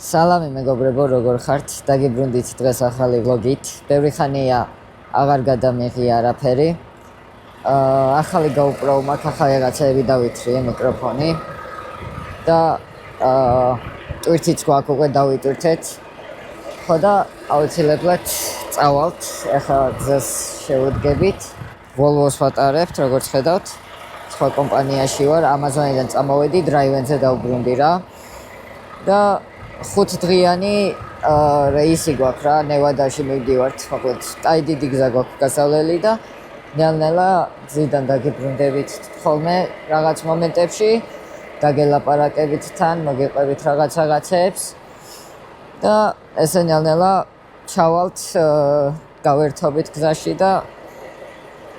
სალამი მეგობრებო, როგორ ხართ? დაგიბრუნდით დღეს ახალი ვლოგით. ბევრი ხანია აღარ გადამიღია არაფერი. ახალი GoPro მაქვს, ახალი რაღაცები დავითრიე მიკროფონი. და ტვირთიც გვაქვს უკვე დავიტვირთეთ. ხო და აუცილებლად წავალთ. ახლა გზას შევდგებით. Volvo-ს ვატარებთ, როგორც ხედავთ. სხვა კომპანიაში ვარ, Amazon-დან წამოვედი, Drive-ზე დავბრუნდი რა. და 5 დღიანი რეისი გვაქვს რა, ნევადაში მივდივართ, მოკლედ ტაიდი გზა გვაქვს გასავლელი და ნელ-ნელა გზიდან დაგიბრუნდებით ხოლმე რაღაც მომენტებში, დაგელაპარაკებით თან, მოგეყვებით რაღაცეებს და ესე ნელ-ნელა ჩავალთ, გავერთობით გზაში და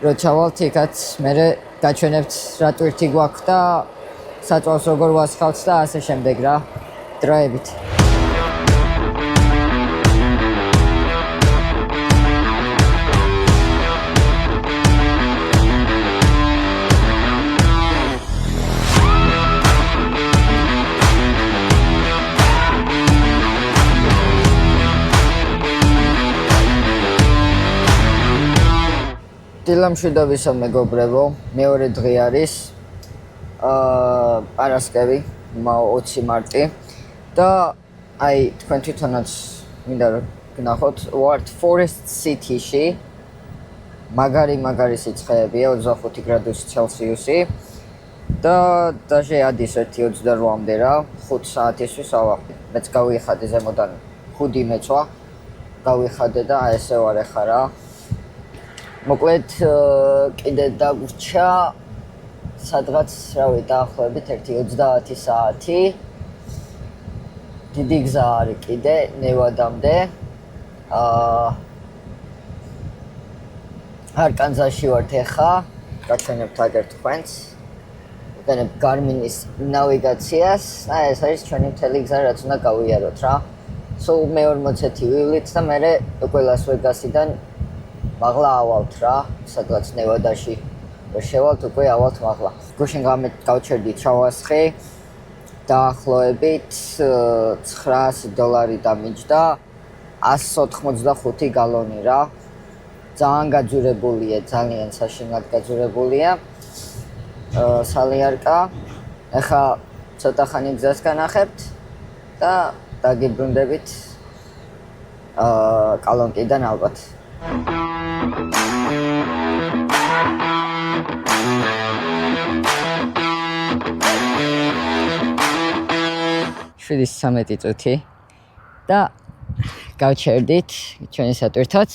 რო ჩავალთ იქაც მერე გაჩვენებთ რა ტვირთი გვაქვს და საწვავს როგორ ვასხავთ და ასე შემდეგ რა. დროებით. დილამშვიდობისა მეგობრებო, მეორე დღე არის პარასკევი, 20 მარტი. და აი თქვენ თვითონაც მინდა რომ გნახოთ ვართ Forest City-ში. მაგარი სიცხეებია 25 გრადუსი ცელსიუსი და დაჟე ადის 1:28-მდე რა, 5 საათისთვის ავახდი. მეც გავიხადე ზემოდან ხუდი მეცვა. გავიხადე და აი ესე ვარ ახლა რა. მოკლედ კიდე დაგვრჩა სადღაც რავი დაახლოებით 1:30 საათი. დიდი გზა არის კიდე ნევადამდე. არკანზაში ვართ ახლა. გაჩვენებთ აგერ თქვენს. ვიყენებ Garmin-ის ნავიგაციას. ეს არის ჩვენი მთელი გზა, რაც უნდა გავიაროთ რა. სულ მე-40 ვივლით და მერე უკვე ლას-ვეგასიდან მაღლა ავალთ რა, სადღაც ნევადაში. რომ შევალთ უკვე ავალთ მაღლა. გუშინ გავჩერდით შავასხი. დაახლოებით $900 დამიჯდა 185 გალონი რა. ძალიან გაძვირებულია, ძალიან საშინლად გაძვირებულია. სალიარკა. ახლა ცოტა ხანი გზას განახებთ და დაგიბრუნდებით კალონკიდან ალბათ. შვიდის 13 წუთი და გავჩერდით ჩვენი სატვირთოც.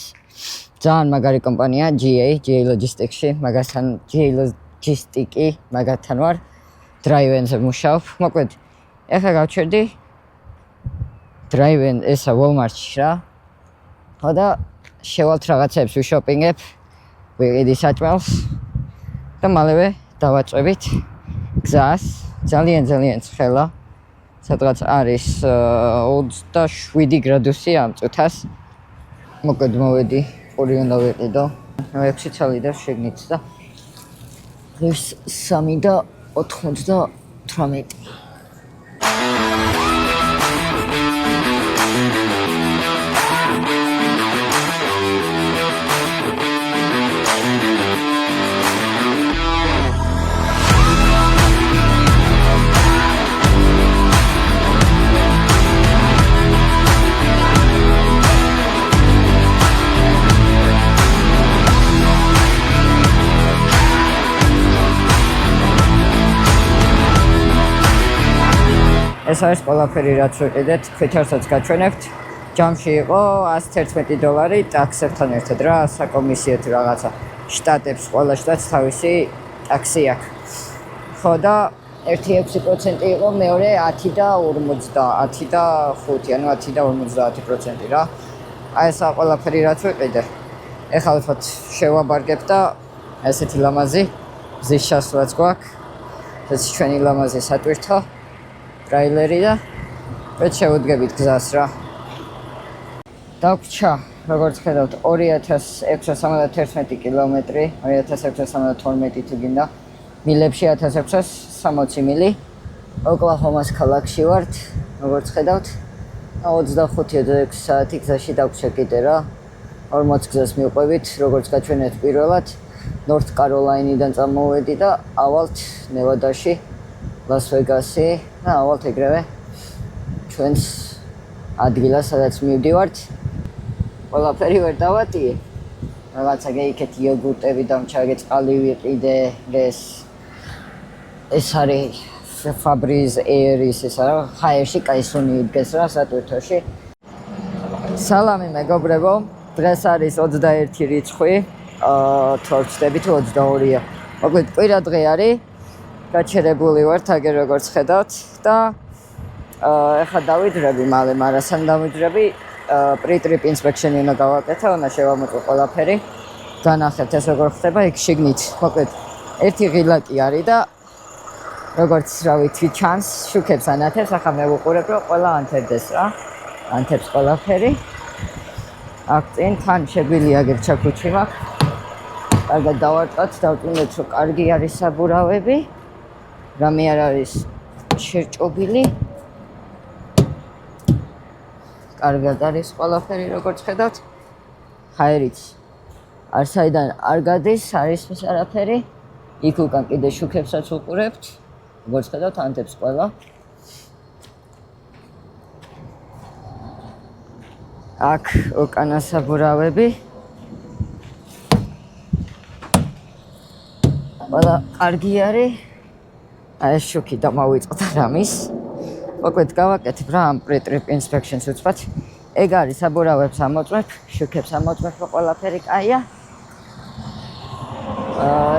ძალიან მაგარი კომპანია GA Logistics-ში, მაგასთან GA Logistic-ი, მაგათთან ვარ. Drive-ზე მუშაობ. მოკლედ, ახლა გავჩერდი Drive-ენ ესა Walmart-ში რა. ხო და შევალთ რაღაცებს ვიშოპინგებ, ვიყიდი საჭმელს და მალევე დავაწვევით გზას. ძალიან ცხელა. სადღაც არის 27 გრადუსი ამ წუთას. მოკლედ მოვედი, ყური უნდა ვიყიდო. 6 ცალი და შეგნით და ღირს 3 და 98. ეს არის ყველაფერი რაც ვიყიდეთ, ქვითარსაც გაჩვენებთ. ჯამში იყო $111 ტაქსებთან ერთად რა, საკომისიო თუ რაღაცა. შტატებს ყველა შტატს თავისი ტაქსი აქვს. ხო და 1.6% იყო, მეორე 10 და 50 და 5, ანუ 10 და 50% რა. აი ესა ყველაფერი რაც ვიყიდე. ეხლა ვთქვათ შევაბარგებ და ესეთი ლამაზი გზის შესვლაც გვაქვს. ეს ჩვენი ლამაზი სატვირთო. ტრაილერი და ვეთ შევდგებით გზას რა. დაგვრჩა, როგორც ხედავთ, 2671 კილომეტრი, 2672 თუ გინდა. მილებში 1660 მილი. ოკლაჰომას ქალაქში ვართ, როგორც ხედავთ. 25-6 საათი გზაში დაგვჭირდა კიდე რა. 40 გზას მივყვებით, როგორც გაჩვენეთ პირველად, ნორთ კაროლაინიდან წამოვედი და ავალთ ნევადაში, ლას-ვეგასი და ავალთ ეგრევე ჩვენს ადგილას, სადაც მივდივართ. ყველაფერი ვერ დავატიე. რაღაცა გეიქეთ იოგურტები დამჩაგე, წყალი ვიყიდე, ეს არის Fabri's Air-ის ეს არა, ჰაერში კაისუნი იდგეს რა სატვირთოში. სალამი მეგობრებო, დღეს არის 21 რიცხვი, თუ ვწდები თუ 22-ია. მოკლედ კვირა დღე არის, გაჩერებული ვართ, აგერ როგორც ხედავთ და ეხლა დავიძრები მალე, მაგრამ სამ დავიძრები, pre-trip inspection-ი უნდა გავაკეთე, უნდა შევამოწმო ყველაფერი. განახეთ ეს როგორ ხდება იქ შიგნით. მოკლედ ერთი ღილაკი არის და როგორც რა ვიცი ჩანს, შუქებს ანათებს, ახლა მე ვუყურებ რომ ყველა ანთებდეს რა. ანთებს ყველაფერი. აქ წინ თან შეგვიძლია აგერ ჩაქუჩი მაქვს. კარგად დავარტყათ, დავწუნდეთ რომ კარგი არის საბურავები. რამე არ არის შერჭობილი. კარგად არის ყველაფერი როგორც ხედავთ. ჰაერიც არ საიდან არ გადის, არის ეს არაფერი. იქ უკან კიდე შუქებსაც უყურებთ. როგორც ხედავთ, ანთებს ყველა. აქ უკანა საბურავები. ყველა კარგი არის. ეს შუქი დამავიწყდა რამის. მოკლედ გავაკეთებ რა ამ pre-trip inspection-ს უცბად. ეგ არის საბურავებს ამოწმებ, შუქებს ამოწმებ, რომ ყველაფერი კაია.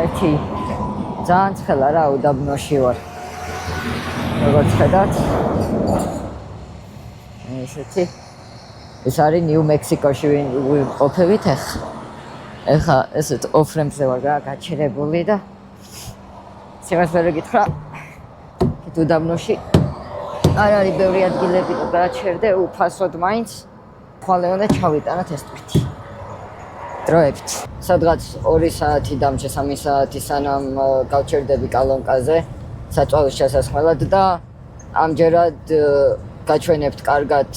ერთი ძალიან ცხელა რა, უდაბნოში ვარ. როგორც ხედავთ. ესეთი ეს არის ნიუ-მექსიკოში ვიმყოფებით ახლა. ეხლა ესეთ ოფ-რემზე ვარ გაჩერებული და სიმართლე გითხრა, იქ უდაბნოში არ არის ბევრი ადგილები და გაჩერდე უფასოდ მაინც. ხვალე უნდა ჩავიტანოთ ეს ტვირთი. დროებით. სადღაც 2 საათი დამჭე 3 საათი სანამ გავჩერდები კალონკაზე საწვავის ჩასასხმელად და ამჯერად გაჩვენებთ კარგად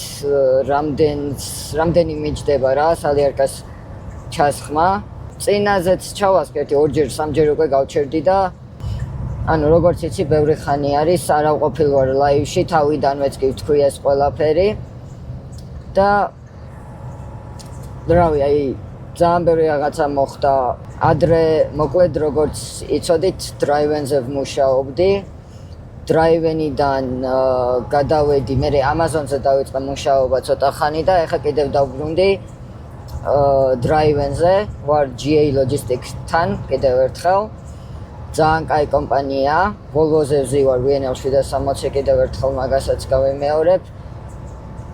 რამდენი მიჯდება რა სალიარკას ჩასხმა. წინაზეც ჩავასკერდი 2-ჯერ 3-ჯერ უკვე გავჩერდი და ანუ როგორც იცი ბევრი ხანი არის, არა ვყოფილ ვარ ლაივში, თავიდანვეც კი ვთქვი ეს ყველაფერი. და რავი, აი ძალიან ბევრი რაღაცა მოხდა. ადრე მოკლედ როგორც იცოდით, დრაივენზე ვმუშაობდი. დრაივენიდან გადავედი, მე ამაზონზე დავიწყე მუშაობა ცოტა ხანი და ეხლა კიდევ დავბრუნდი დრაივენზე, ვარ GA Logistics-თან კიდევ ერთხელ. ძალიან კაი კომპანია, Volvo-ზე ვზივარ VNL-760 კიდევ ერთხელ მაგასაც გავიმეორებ.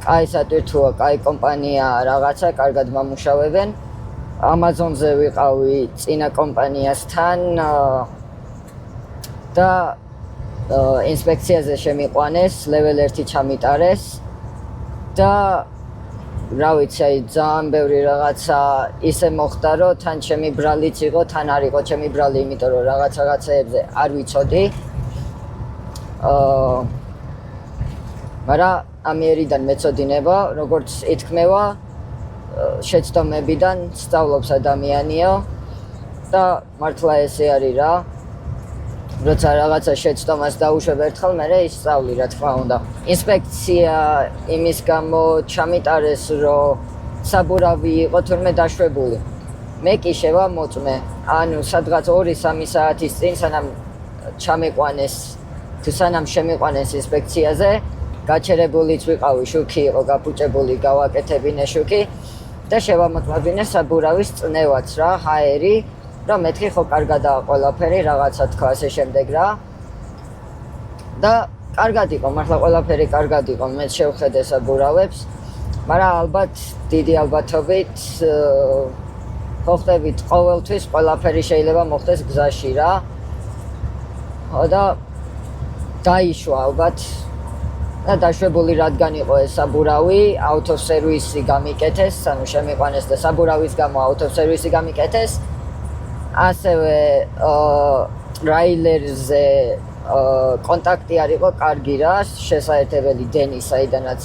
კაი სატვირთოა, კაი კომპანია, რაღაცა, კარგად მამუშავებენ. Amazon-ზე ვიყავი წინა კომპანიასთან და ინსპექციაზე შემიყვანეს, level 1 ჩამიტარეს და რა ვიცი, აი ძალიან ბევრი რაღაცა ისე მოხდა, რომ თან ჩემი ბრალიც იყო, თან არ იყო ჩემი ბრალი, იმიტომ რომ რაღაცეებზე არ ვიცოდი. მაგრამ ამიერიდან მეწოდინება, როგორც ითქმევა, შეცდომებიდან სწავლობს ადამიანიო და მართლა ესე არის რა. როცა რაღაცა შეცდომას დაუშვებ ერთხელ, მერე ისწავლი რა თქმა უნდა. ინსპექცია იმის გამო ჩამიტარეს, რომ საბურავი იყო თურმე დაშვებული. მე კი შევამოწმე, ანუ სადღაც 2-3 საათის წინ სანამ ჩამიყვანეს, თუ სანამ შემიყვანეს ინსპექციაზე, გაჩერებულიც ვიყავი, შუქი იყო გაფუჭებული, გავაკეთებინე შუქი და შევამოწმებინე საბურავის წნევაც რა, ჰაერი. რომ მეთქი ხო კარგადაა ყველაფერი, რაღაცა თქვა ასე შემდეგ რა. და კარგად იყო, მართლა ყველაფერი კარგად იყო, მე შევხედე საბურავებს, მაგრამ ალბათ დიდი ალბათობით ხო ხდებით ყოველთვის ყველაფერი შეიძლება მოხდეს გზაში რა. და დაიშვა ალბათ და დაშვებული რადგან იყო ეს საბურავი, აუტოსერვისი გამიკეთეს, ანუ შემიყვანეს და საბურავის გამო აუტოსერვისი გამიკეთეს. ასევე ტრაილერზე კონტაქტი არ იყო კარგი რა, შესაერთებელი დენის, საიდანაც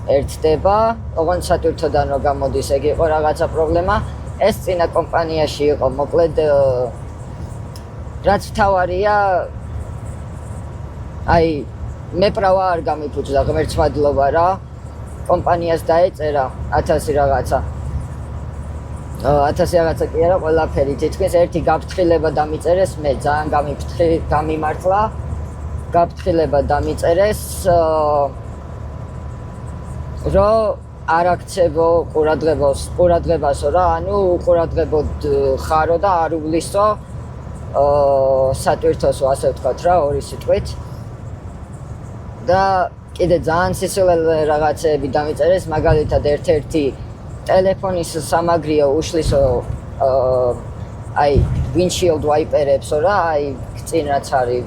ერთდება, ოღონდ სატვირთოდან რო გამოდის, ეგ იყო რაღაცა პრობლემა. ეს წინა კომპანიაში იყო, მოკლედ რაც თავარია, აი მე პრავა არ გამიფუჭდა, ღმერთს მადლობა რა. კომპანიას დაეწერა 1000 რაღაცა. 1000 რაღაცა კი არა, ყველაფერი თითქმის ერთი გაფრთხილება დამიწერეს, მე ძალიან გამიმართლა. გაფრთხილება დამიწერეს, რომ არ აქცევო ყურადღებასო რა, ანუ ყურადღებოდ ხარო და არ უვლისო სატვირთოსო, ასე ვთქვათ რა, ორი სიტყვით. და კიდე ძალიან სისულელე რაღაცეები დამიწერეს, მაგალითად ერთ-ერთი ტელეფონის სამაგრიო უშლისო აი windshield wiper-ებსო რა, აი წინ რაც არის,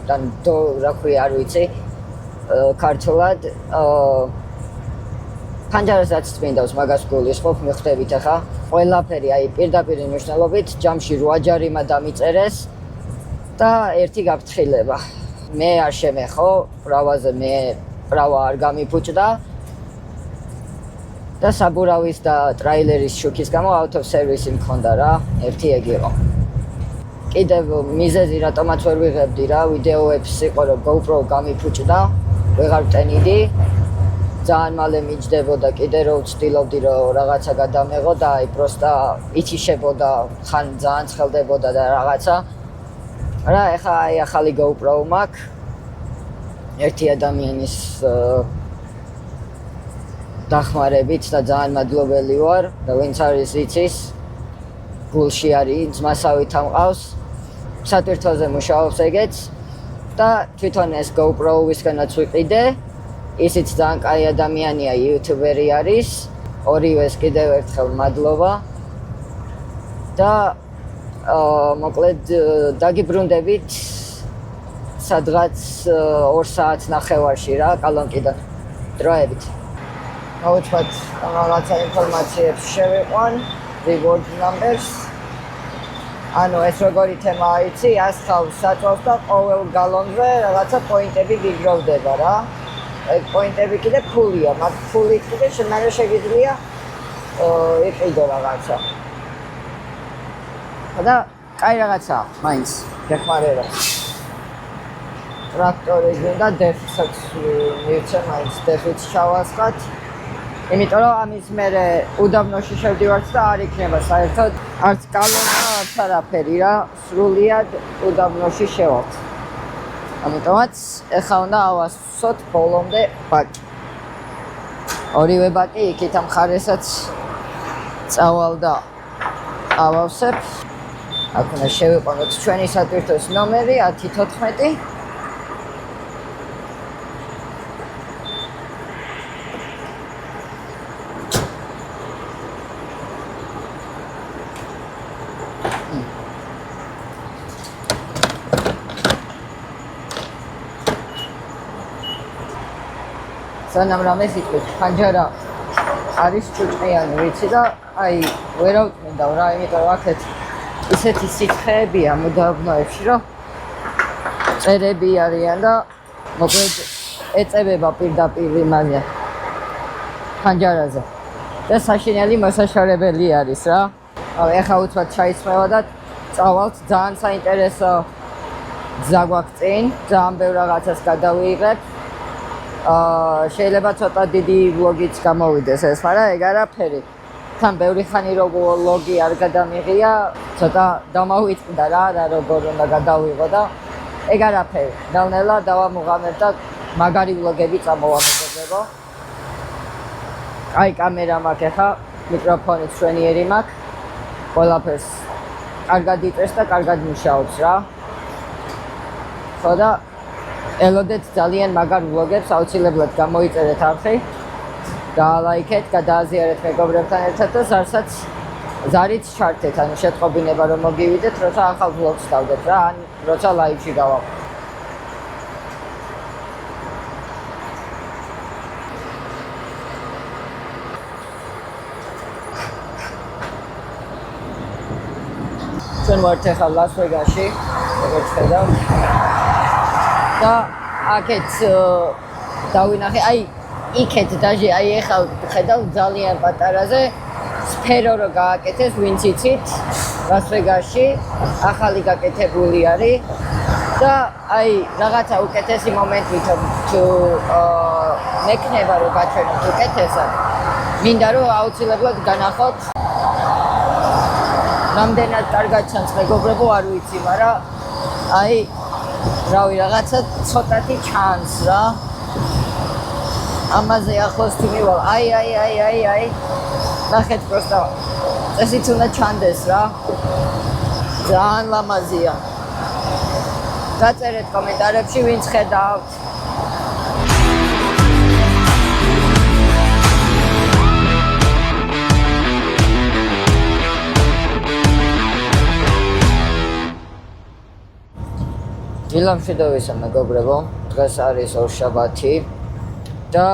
რა ქვია არ ვიცი ქართულად, ფანჯარასაც წმინდავს მაგას გულისხმობ, მიხვდებით ახლა. ყველაფერი აი პირდაპირ მნიშვნელობით ჯამში 8 ჯარიმა დამიწერეს და ერთი გაფრთხილება. მე არ შემეხო, პრავაზე მე პრავა არ გამიფუჭდა. და საბურავის და ტრაილერის შუქის გამო out of service მქონდა რა, ერთი ეგ იყო. კიდევ მიზეზი რატომაც ვერ ვიღებდი რა, ვიდეოებს იყო რომ GoPro გამიფუჭდა, ვეღარ ვტენიდი. ძალიან მალე მიჯდებოდა კიდე რომ ვცდილობდი რომ რაღაცა გადამეღო და აი პროსტა იციშებოდა, ხან ძალიან ცხელდებოდა და რაღაცა. რა, ეხლა აი ახალი GoPro მაქვს. ერთი ადამიანის დახმარებით და ძალიან მადლობელი ვარ და ვინც არის იცის, გულში არის, ძმასავით ამყავს, სატვირთოზე მუშაობს ეგეც და თვითონ ეს GoPro ვისგანაც ვიყიდე. ისიც ძალიან კაი ადამიანია, იუთუბერი არის, ორივეს კიდევ ერთხელ მადლობა და მოკლედ დაგიბრუნდებით სადღაც 2 საათს ნახევარში რა, კალონკიდან დროებით. მოვუწვათ რაღაცა ინფორმაციებს შევიყვან, reward numbers. ანუ ეს როგორი თემაა იცი, ასხავს საწვავს და ყოველ გალონზე რაღაცა პოინტები გიგროვდება რა. ეგ პოინტები კიდე ფულია, მაგ ფულით კიდე შემიძლია შეგიძლია იყიდო რაღაცა. და კაი რაღაცაა, მაინც გეხმარება. ტრაქტორი გინდა დეფიციტ მივცე, მაინც დეფიციტ ჩავასხათ. იმიტომ რომ ამის მერე უდაბნოში შევდივართ და არ იქნება საერთოდ არც კალონა, არც არაფერი რა, სრულიად უდაბნოში შევალთ. ამიტომაც ეხლა უნდა ავასვოთ ბოლომდე ბაკი. ორივე ბაკი იქით ამ მხარესაც წავალ და ავავსებ. აქ უნდა შევიყვანოთ ჩვენი სატვირთოს ნომერი 1014. სანამ რამეს იტყვით, ფანჯარა არის ჭუჭყიანი, ვიცი და აი ვერავწმინდავ რა, იმიტომ რომ აქეთ ისეთი სითხეებია მუდაბნოებში, რომ წერები არიან და მოკლედ ეწებება პირდაპირ იმაზე ფანჯარაზე და საშინელი მოსაშორებელი არის რა. ეხლა უცბად ჩაისმევა და წავალთ, ძალიან საინტერესო გზა გვაქვს წინ, ძალიან ბევრ რაღაცას გადავიღებ. შეიძლება ცოტა დიდი ვლოგიც გამოვიდეს ეს, მაგრამ ეგ არაფერი. თან ბევრი ხანი როგორ ვლოგი არ გადამიღია, ცოტა დამავიწყდა რა და როგორ უნდა გადავიღო და ეგ არაფერი. ნელ-ნელა დავამუღამებ და მაგარი ვლოგები წამოვამოძებო. აი კამერა მაქვს ახლა, მიკროფონი ჩვენიერი მაქვს. ყველაფერს კარგად იწევს და კარგად მუშაობს რა. ხო და ელოდეთ ძალიან მაგარ ვლოგებს, აუცილებლად გამოიწერეთ არხი, დაალაიქეთ, გადააზიარეთ მეგობრებთან ერთად და ზარიც ჩართეთ, ანუ შეტყობინება რომ მოგივიდეთ, როცა ახალ ვლოგს დავდეთ რა, ან როცა ლაივში გავავალ. ჩვენ ვართ ახლა ლას-ვეგასში, როგორც ხედავთ. და აქეთ დავინახე, აი იქეთ დაჟე აი ეხლა ხედავ ძალიან პატარაზე სფერო რო გააკეთეს ვინც იცით ლას-ვეგასში ახალი გაკეთებული არის და აი რაღაცა უკეთესი მომენტი თუ მექნება რომ გაჩვენოთ უკეთესად მინდა რომ აუცილებლად განახოთ რამდენად კარგად ჩანს მეგობრებო არ ვიცი მაგრამ აი რავი რაღაცა ცოტათი ჩანს რა ამაზე ახლოს თუ მივალ აი ნახეთ პროსტა ესეც უნდა ჩანდეს რა ძალიან ლამაზია გაწერეთ კომენტარებში ვინც ხედავთ დილამში დავისა მეგობრებო დღეს არის ორშაბათი და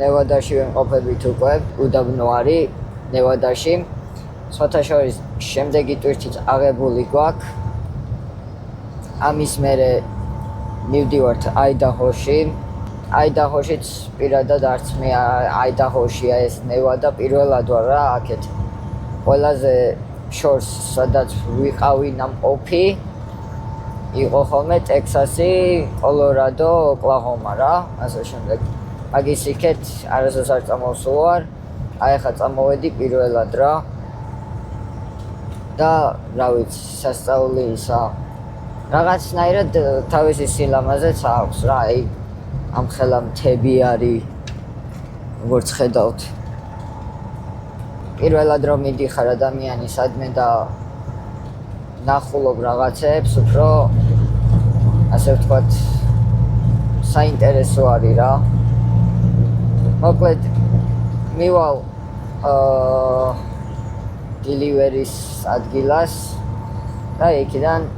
ნევადაში ვიმყოფებით უკვე უდაბნო არის ნევადაში სხვათა შორის შემდეგი ტვირთიც აღებული გვაქვს ამის მერე მივდივართ აიდაჰოშიც პირადად არც მე აიდაჰოშია ეს ნევადა პირველად ვარ რა აქეთ ყველაზე შორს სადაც ვიყავი ნამყოფი იყო ხოლმე ტექსასი, კოლორადო, ოკლაჰომა რა, ასე შემდეგ. მაგის იქეთ არასდროს არ წამოვსულვარ, აი ახლა წამოვედი პირველად რა. და რა ვიცი, სასწაული ისა. რაღაცნაირად თავისი სილამაზეც აქვს რა, აი ამ ხელა მთები არის, როგორც ხედავთ. პირველად რომ მიდიხარ ადამიანი სადმე და ნახულობ რაღაცებს, უფრო ასე ვთქვათ, საინტერესო არის რა. მოკლედ მივალ delivery-ის ადგილას და იქიდან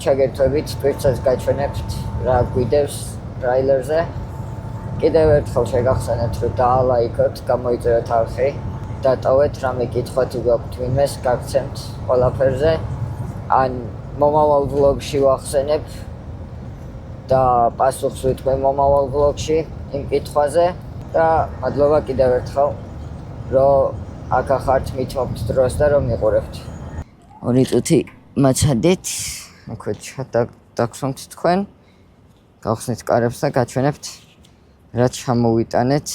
ჩაგერთვებით ტვირთსაც გაჩვენებთ რა გვიდევს ტრაილერზე. კიდევ ერთხელ შეგახსენებთ რომ დაალაიქოთ, გამოიწერეთ არხი, დატოვეთ რამე კითხვა თუ გაქვთ ვინმეს, გაგცემთ ყველაფერზე. ან მომავალ ვლოგში ვახსენებ და პასუხს ვიტყვი მომავალ ვლოგში იმ კითხვაზე და მადლობა კიდევ ერთხელ რომ აქ ახართ მithმობთ დროს და რომ მიყურებთ. 2 წუთი მაცადეთ, მოკლედ დაგხსნით თქვენ, გავხსნით კარებს და გაჩვენებთ რაც ჩამოვიტანეთ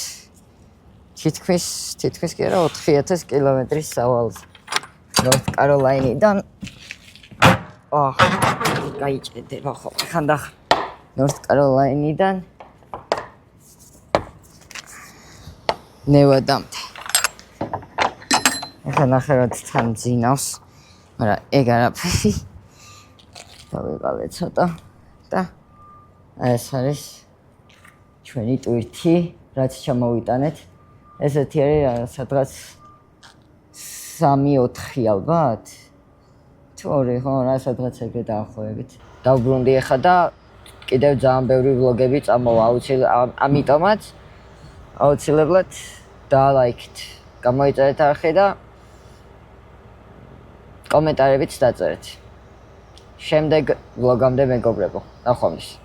თითქმის კი არა 4000 კილომეტრის სავალზე ნორთ კაროლაინიდან გაიჭედება ხოლმე ხანდახან ნორთ კაროლაინიდან ნევადამდე. ახლა ნახევარად თან ძინავს, მაგრამ ეგ არაფერი. დავიყალე ცოტა და ეს არის ჩვენი ტვირთი, რაც ჩამოვიტანეთ. ესეთი არის სადღაც 3-4 ალბათ. ორი ხო რა სადღაც ეგრე დაახლოებით. დავბრუნდი ახლა და კიდევ ძალიან ბევრი ვლოგები წამოვა ამიტომაც აუცილებლად დაალაიქით. გამოიწერეთ არხი და კომენტარებიც დაწერეთ. შემდეგ ვლოგამდე მეგობრებო, ნახვამდის.